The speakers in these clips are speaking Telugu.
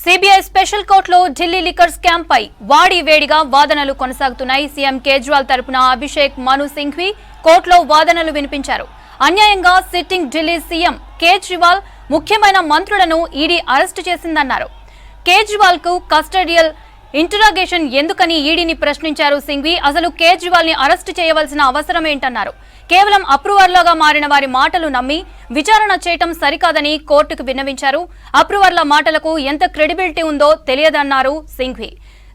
సిబిఐ స్పెషల్ కోర్టులో ఢిల్లీ లిక్కర్ స్కామ్ పై వాడి వేడిగా వాదనలు కొనసాగుతున్నాయి. సీఎం కేజ్రీవాల్ తరపున అభిషేక్ మను సింఘ్వి కోర్టులో వాదనలు వినిపించారు. అన్యాయంగా సిట్టింగ్ ఢిల్లీ సీఎం కేజ్రీవాల్ ముఖ్యమైన మంత్రులను ఈడీ అరెస్టు చేసిందన్నారు. కేజ్రీవాల్ కు కస్టడియల్ ఇంటరాగేషన్ ఎందుకని ఈడీని ప్రశ్నించారు సింఘ్వి. అసలు కేజ్రీవాల్ ని అరెస్టు చేయవలసిన అవసరం ఏంటన్నారు. కేవలం అప్రూవర్లుగా మారిన వారి మాటలు నమ్మి విచారణ చేయటం సరికాదని కోర్టుకు విన్నవించారు. అప్రూవర్ల మాటలకు ఎంత క్రెడిబిలిటీ ఉందో తెలియదన్నారు సింఘ్వి.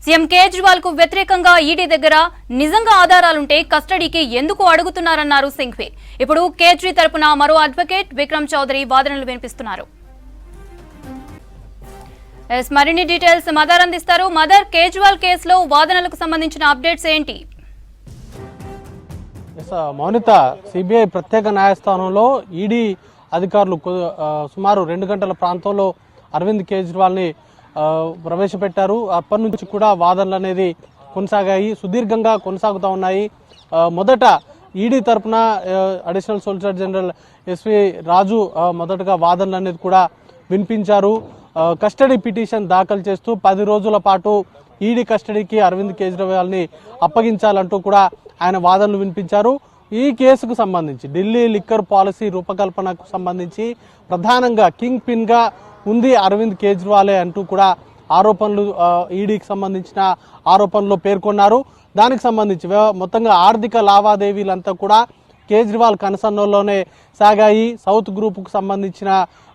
సీఎం కేజ్రీవాల్ కు వ్యతిరేకంగా ఈడీ దగ్గర నిజంగా ఆధారాలుంటే కస్టడీకి ఎందుకు అడుగుతున్నారన్నారు సింఘ్వి. ఇప్పుడు కేజ్రీ తరపున మరో అడ్వకేట్ విక్రమ్ చౌదరి వాదనలు వినిపిస్తున్నారు. మరిన్ని డీటెయిల్స్ మదర్ అందిస్తారు. మదర్, కేజ్రీవాల్ కేసులో వాదనలకు సంబంధించిన అప్డేట్స్ ఏంటి? మౌనిత, సిబిఐ ప్రత్యేక న్యాయస్థానంలో ఈడీ అధికారులు సుమారు 2 గంటల ప్రాంతంలో అరవింద్ కేజ్రీవాల్ ని ప్రవేశపెట్టారు. అప్పటి నుంచి కూడా వాదనలు అనేది కొనసాగాయి, సుదీర్ఘంగా కొనసాగుతూ ఉన్నాయి. మొదట ఈడీ తరఫున అడిషనల్ సోలిసిటర్ జనరల్ ఎస్వి రాజు మొదటగా వాదనలు అనేది కూడా వినిపించారు. కస్టడీ పిటిషన్ దాఖలు చేస్తూ 10 రోజుల పాటు ఈడీ కస్టడీకి అరవింద్ కేజ్రీవాల్ ని అప్పగించాలంటూ కూడా ఆయన వాదనలు వినిపించారు. ఈ కేసుకు సంబంధించి ఢిల్లీ లిక్కర్ పాలసీ రూపకల్పనకు సంబంధించి ప్రధానంగా కింగ్ పిన్ గా ఉంది అరవింద్ కేజ్రీవాలే అంటూ కూడా ఆరోపణలు ఈడీకి సంబంధించిన ఆరోపణలో పేర్కొన్నారు. దానికి సంబంధించి మొత్తంగా ఆర్థిక లావాదేవీలంతా కూడా కేజ్రీవాల్ కనసన్నల్లోనే సాగాయి. సౌత్ గ్రూపుకు సంబంధించిన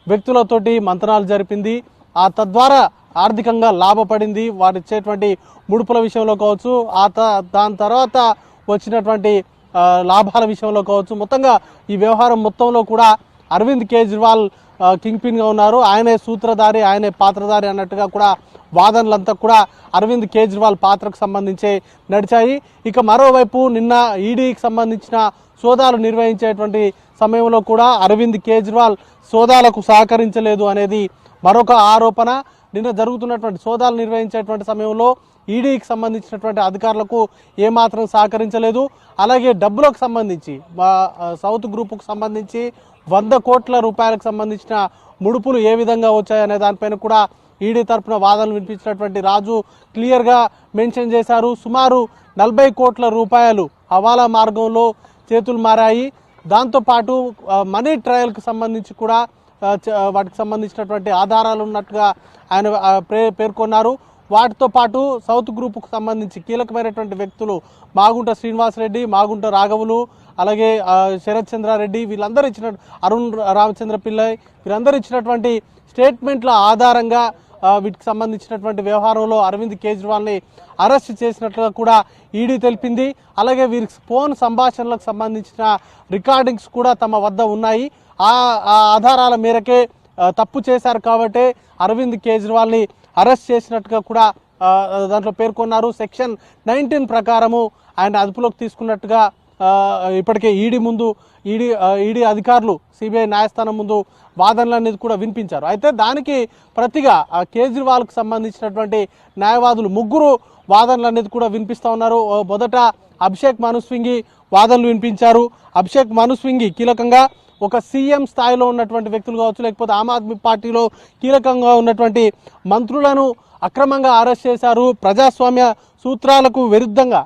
వ్యక్తులతోటి మంతనాలు జరిపింది, తద్వారా ఆర్థికంగా లాభపడింది. వారు ఇచ్చేటువంటి ముడుపుల విషయంలో కావచ్చు, దాని తర్వాత వచ్చినటువంటి లాభాల విషయంలో కావచ్చు, మొత్తంగా ఈ వ్యవహారం మొత్తంలో కూడా అరవింద్ కేజ్రీవాల్ కింగ్ పిన్ గా ఉన్నారు. ఆయనే సూత్రధారి, ఆయనే పాత్రధారి అన్నట్టుగా కూడా వాదనలంతా కూడా అరవింద్ కేజ్రీవాల్ పాత్రకు సంబంధించి నడిచాయి. ఇక మరోవైపు నిన్న ఈడీకి సంబంధించిన సోదాలు నిర్వహించేటువంటి సమయంలో కూడా అరవింద్ కేజ్రీవాల్ సోదాలకు సహకరించలేదు అనేది మరొక ఆరోపణ. నిన్న జరుగుతున్నటువంటి సోదాలు నిర్వహించేటువంటి సమయంలో ఈడీకి సంబంధించినటువంటి అధికారులకు ఏమాత్రం సహకరించలేదు. అలాగే డబ్బులకు సంబంధించి సౌత్ గ్రూపుకు సంబంధించి 100 కోట్ల రూపాయలకు సంబంధించిన ముడుపులు ఏ విధంగా వచ్చాయనే దానిపైన కూడా ఈడీ తరఫున వాదనలు వినిపించినటువంటి రాజు క్లియర్గా మెన్షన్ చేశారు. సుమారు 40 కోట్ల రూపాయలు హవాలా మార్గంలో చేతులు మారాయి. దాంతోపాటు మనీ ట్రయల్కి సంబంధించి కూడా వాటికి సంబంధించినటువంటి ఆధారాలు ఉన్నట్టుగా ఆయన పేర్కొన్నారు. వాటితో పాటు సౌత్ గ్రూపుకు సంబంధించి కీలకమైనటువంటి వ్యక్తులు మాగుంట శ్రీనివాసరెడ్డి, మాగుంట రాఘవులు, అలాగే శరత్ చంద్రారెడ్డి, వీళ్ళందరూ ఇచ్చిన అరుణ్ రామచంద్ర పిల్లై, వీరందరూ ఇచ్చినటువంటి స్టేట్మెంట్ల ఆధారంగా వీటికి సంబంధించినటువంటి వ్యవహారంలో అరవింద్ కేజ్రీవాల్ని అరెస్ట్ చేసినట్లుగా కూడా ఈడీ తెలిపింది. అలాగే వీరికి ఫోన్ సంభాషణలకు సంబంధించిన రికార్డింగ్స్ కూడా తమ వద్ద ఉన్నాయి. ఆ ఆధారాల మేరకే తప్పు చేశారు కాబట్టి అరవింద్ కేజ్రీవాల్ని అరెస్ట్ చేసినట్టుగా కూడా దాంట్లో పేర్కొన్నారు. సెక్షన్ 19 ప్రకారము ఆయన అదుపులోకి తీసుకున్నట్టుగా ఇప్పటికే ఈడీ అధికారులు సిబిఐ న్యాయస్థానం ముందు వాదనలు అనేది కూడా వినిపించారు. అయితే దానికి ప్రతిగా కేజ్రీవాల్కు సంబంధించినటువంటి న్యాయవాదులు 3 వాదనలు అనేది కూడా వినిపిస్తూ ఉన్నారు. మొదట అభిషేక్ మను సింఘ్వి వాదనలు వినిపించారు. అభిషేక్ మను సింఘ్వి కీలకంగా ఒక సీఎం స్థాయిలో ఉన్నటువంటి వ్యక్తులు కావచ్చు, లేకపోతే ఆమ్ ఆద్మీ పార్టీలో కీలకంగా ఉన్నటువంటి మంత్రులను అక్రమంగా అరెస్ట్ చేశారు. ప్రజాస్వామ్య సూత్రాలకు విరుద్ధంగా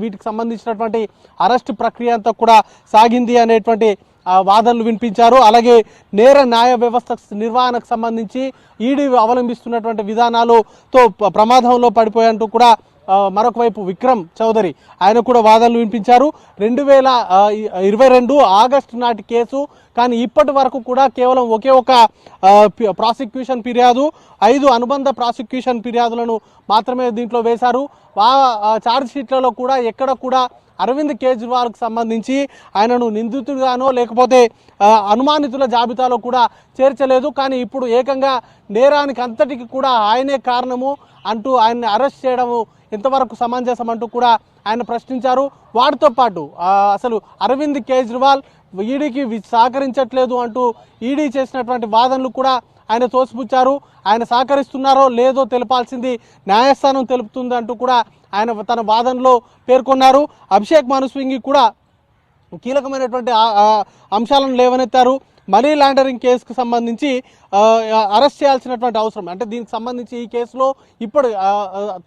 వీటికి సంబంధించినటువంటి అరెస్ట్ ప్రక్రియ అంతా కూడా సాగింది అనేటువంటి వాదనలు వినిపించారు. అలాగే నేర న్యాయ వ్యవస్థ నిర్వహణకు సంబంధించి ఈడీ అవలంబిస్తున్నటువంటి విధానాలతో ప్రమాదంలో పడిపోయంటూ కూడా మరొక వైపు విక్రమ్ చౌదరి ఆయన కూడా వాదనలు వినిపించారు. 2022 ఆగస్టు నాటి కేసు, కానీ ఇప్పటి వరకు కూడా కేవలం ఒకే ఒక ప్రాసిక్యూషన్ ఫిర్యాదు, 5 అనుబంధ ప్రాసిక్యూషన్ ఫిర్యాదులను మాత్రమే దీంట్లో వేశారు. ఛార్జ్ షీట్లలో కూడా ఎక్కడ కూడా అరవింద్ కేజ్రీవాల్కు సంబంధించి ఆయనను నిందితుడిగానో లేకపోతే అనుమానితుల జాబితాలో కూడా చేర్చలేదు. కానీ ఇప్పుడు ఏకంగా నేరానికి అంతటికి కూడా ఆయనే కారణము అంటూ ఆయన్ని అరెస్ట్ చేయడము ఎంతవరకు సమంజసం అంటూ కూడా ఆయన ప్రశ్నించారు. వాటితో పాటు అసలు అరవింద్ కేజ్రీవాల్ ఈడీకి సహకరించట్లేదు అంటూ ఈడీ చేసినటువంటి వాదనలు కూడా ఆయన తోసిపుచ్చారు. ఆయన సహకరిస్తున్నారో లేదో తెలపాల్సింది న్యాయస్థానం తెలుపుతుంది అంటూ కూడా ఆయన తన వాదనలో పేర్కొన్నారు. అభిషేక్ మను సింఘ్వి కూడా కీలకమైనటువంటి అంశాలను లేవనెత్తారు. మనీ లాండరింగ్ కేసుకు సంబంధించి అరెస్ట్ చేయాల్సినటువంటి అవసరం, అంటే దీనికి సంబంధించి ఈ కేసులో ఇప్పుడు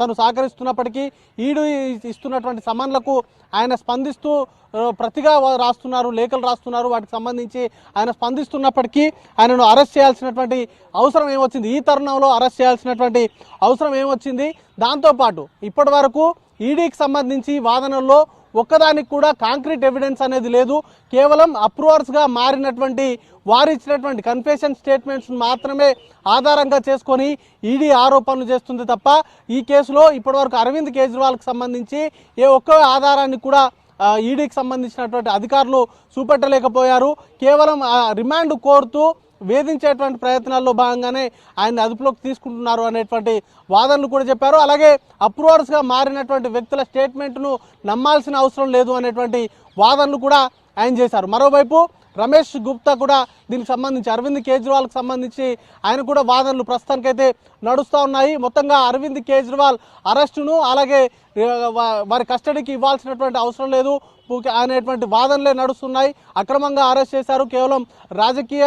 తను సహకరిస్తున్నప్పటికీ ఈడీ ఇస్తున్నటువంటి సమన్లకు ఆయన స్పందిస్తూ ప్రతిగా రాస్తున్నారు, లేఖలు రాస్తున్నారు. వాటికి సంబంధించి ఆయన స్పందిస్తున్నప్పటికీ ఆయనను అరెస్ట్ చేయాల్సినటువంటి అవసరం ఏమొచ్చింది, ఈ తరుణంలో అరెస్ట్ చేయాల్సినటువంటి అవసరం ఏమొచ్చింది? దాంతోపాటు ఇప్పటి వరకు ఈడీకి సంబంధించి వాదనల్లో ఒక్కదానికి కూడా కాంక్రీట్ ఎవిడెన్స్ అనేది లేదు. కేవలం అప్రూవర్స్గా మారినటువంటి వారు ఇచ్చినటువంటి కన్ఫెషన్ స్టేట్మెంట్స్ మాత్రమే ఆధారంగా చేసుకొని ఈడీ ఆరోపణలు చేస్తుంది తప్ప ఈ కేసులో ఇప్పటివరకు అరవింద్ కేజ్రీవాల్కి సంబంధించి ఏ ఒక్క ఆధారాన్ని కూడా ఈడీకి సంబంధించినటువంటి అధికారులు చూపెట్టలేకపోయారు. కేవలం రిమాండ్ కోరుతూ వేధించేటువంటి ప్రయత్నాల్లో భాగంగానే ఆయన అదుపులోకి తీసుకుంటున్నారు అనేటువంటి వాదనలు కూడా చెప్పారు. అలాగే అప్రూవర్స్గా మారినటువంటి వ్యక్తుల స్టేట్మెంట్ను నమ్మాల్సిన అవసరం లేదు అనేటువంటి వాదనలు కూడా ఆయన చేశారు. మరోవైపు రమేష్ గుప్తా కూడా దీనికి సంబంధించి అరవింద్ కేజ్రీవాల్కి సంబంధించి ఆయన కూడా వాదనలు ప్రస్తుతానికైతే నడుస్తూ ఉన్నాయి. మొత్తంగా అరవింద్ కేజ్రీవాల్ అరెస్టును అలాగే వారి కస్టడీకి ఇవ్వాల్సినటువంటి అవసరం లేదు అనేటువంటి వాదనలే నడుస్తున్నాయి. అక్రమంగా అరెస్ట్ చేశారు, కేవలం రాజకీయ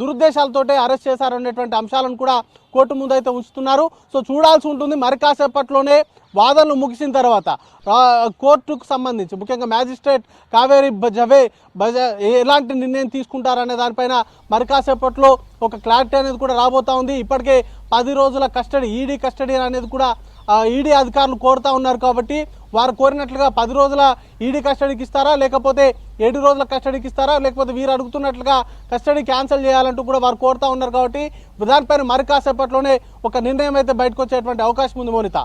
దురుద్దేశాలతోటే అరెస్ట్ చేశారు అనేటువంటి అంశాలను కూడా కోర్టు ముందు అయితే ఉంచుతున్నారు. సో చూడాల్సి ఉంటుంది. మరి కాసేపట్లోనే వాదనలు ముగిసిన తర్వాత కోర్టుకు సంబంధించి ముఖ్యంగా మ్యాజిస్ట్రేట్ కావేరి ఎలాంటి నిర్ణయం తీసుకుంటారనే దానిపైన మరి కాసేపట్లో ఒక క్లారిటీ అనేది కూడా రాబోతా ఉంది. ఇప్పటికే 10 రోజుల కస్టడీ, ఈడీ కస్టడీ అనేది కూడా ఈడీ అధికారులు కోరుతా ఉన్నారు. కాబట్టి వారు కోరినట్లుగా 10 రోజుల ఈడీ కస్టడీకి ఇస్తారా, లేకపోతే 7 రోజుల కస్టడీకి ఇస్తారా, లేకపోతే వీరు అడుగుతున్నట్లుగా కస్టడీ క్యాన్సిల్ చేయాలంటూ కూడా వారు కోరుతా ఉన్నారు. కాబట్టి దానిపైన మరి కాసేపట్లోనే ఒక నిర్ణయం అయితే బయటకు వచ్చేటువంటి అవకాశం ఉంది మోనిత.